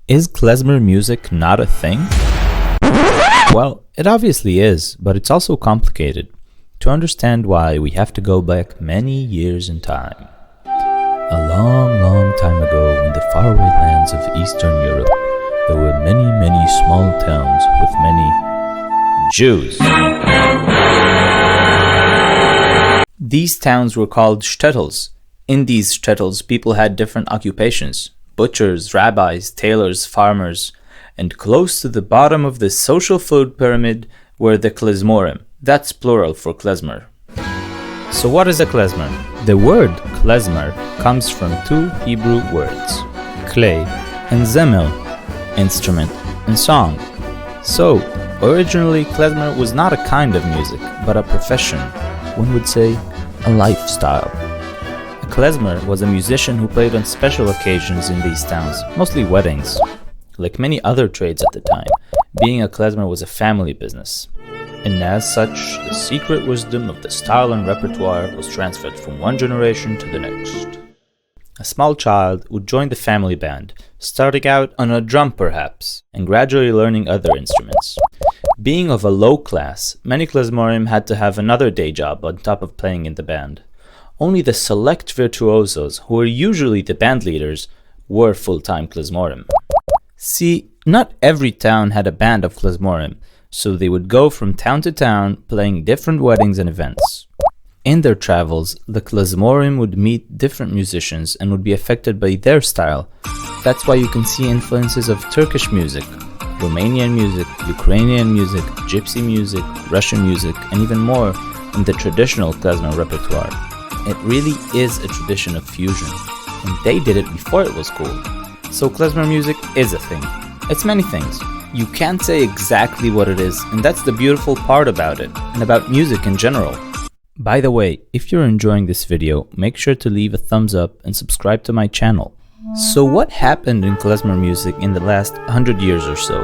Is klezmer music not a thing? Well, it obviously is, but it's also complicated. To understand why, we have to go back many years in time. A long, long time ago, in the faraway lands of Eastern Europe, there were many small towns with many Jews. These towns were called shtetls. In these shtetls, people had different occupations: butchers, rabbis, tailors, farmers, and close to the bottom of the social food pyramid were the klezmorim. That's plural for klezmer. So what is a klezmer? The word klezmer comes from two Hebrew words, klei and zemel, instrument and song. So, originally klezmer was not a kind of music, but a profession. One would say a lifestyle. A klezmer was a musician who played on special occasions in these towns, mostly weddings. Like many other trades at the time, being a klezmer was a family business. And as such, the secret wisdom of the style and repertoire was transferred from one generation to the next. A small child would join the family band, starting out on a drum perhaps, and gradually learning other instruments. Being of a low class, many klezmorim had to have another day job on top of playing in the band. Only the select virtuosos, who were usually the band leaders, were full-time klezmorim. See, not every town had a band of klezmorim, so they would go from town to town playing different weddings and events. In their travels, the klezmorim would meet different musicians and would be affected by their style. That's why you can see influences of Turkish music, Romanian music, Ukrainian music, Gypsy music, Russian music, and even more in the traditional klezmer repertoire. It really is a tradition of fusion, and they did it before it was cool. So klezmer music is a thing. It's many things. You can't say exactly what it is, and that's the beautiful part about it, and about music in general. By the way, if you're enjoying this video, make sure to leave a thumbs up and subscribe to my channel. So what happened in klezmer music in the last 100 years or so?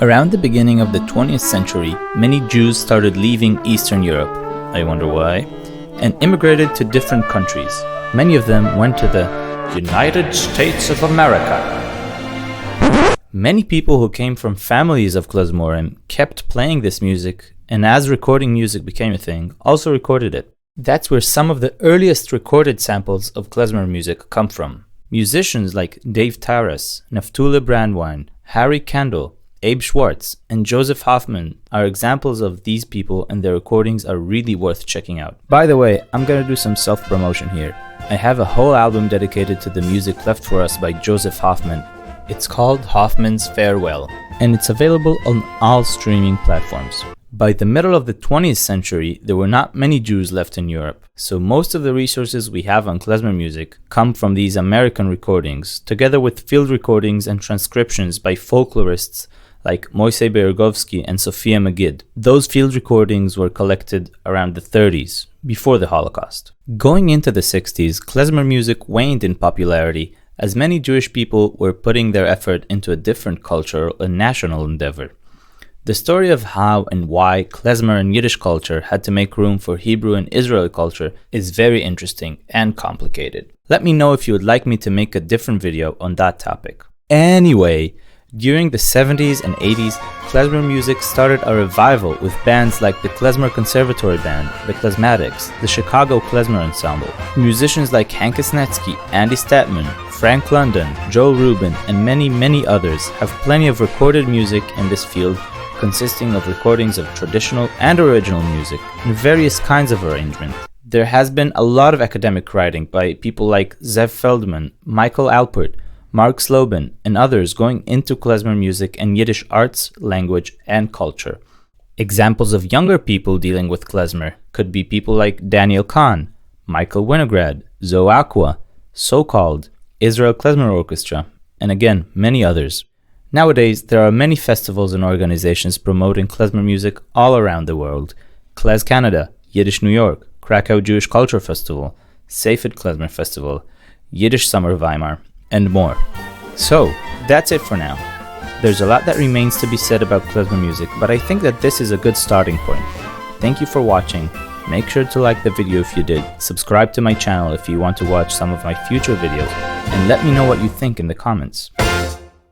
Around the beginning of the 20th century, many Jews started leaving Eastern Europe, I wonder why, and immigrated to different countries. Many of them went to the United States of America. Many people who came from families of klezmorim kept playing this music, and as recording music became a thing, also recorded it. That's where some of the earliest recorded samples of klezmer music come from. Musicians like Dave Taras, Naftuli Brandwein, Harry Kendall, Abe Schwartz, and Joseph Hoffman are examples of these people, and their recordings are really worth checking out. By the way, I'm gonna do some self-promotion here. I have a whole album dedicated to the music left for us by Joseph Hoffman. It's called Hoffman's Farewell, and it's available on all streaming platforms. By the middle of the 20th century, there were not many Jews left in Europe, so most of the resources we have on klezmer music come from these American recordings, together with field recordings and transcriptions by folklorists like Moisei Bergovsky and Sophia Magid. Those field recordings were collected around the 30s, before the Holocaust. Going into the 60s, klezmer music waned in popularity, as many Jewish people were putting their effort into a different cultural and national endeavor. The story of how and why klezmer and Yiddish culture had to make room for Hebrew and Israeli culture is very interesting and complicated. Let me know if you would like me to make a different video on that topic. Anyway, during the 70s and 80s, klezmer music started a revival with bands like the Klezmer Conservatory Band, the Klezmatics, the Chicago Klezmer Ensemble. Musicians like Hank Snetsky, Andy Statman, Frank London, Joel Rubin, and many others have plenty of recorded music in this field, consisting of recordings of traditional and original music in various kinds of arrangement. There has been a lot of academic writing by people like Zev Feldman, Michael Alpert, Mark Slobin, and others going into klezmer music and Yiddish arts, language, and culture. Examples of younger people dealing with klezmer could be people like Daniel Kahn, Michael Winograd, Zoe Aqua, So-Called, Israel Klezmer Orchestra, and again, many others. Nowadays, there are many festivals and organizations promoting klezmer music all around the world. Klez Canada, Yiddish New York, Krakow Jewish Culture Festival, Seifert Klezmer Festival, Yiddish Summer Weimar, and more. So, that's it for now. There's a lot that remains to be said about klezmer music, but I think that this is a good starting point. Thank you for watching. Make sure to like the video if you did, subscribe to my channel if you want to watch some of my future videos, and let me know what you think in the comments.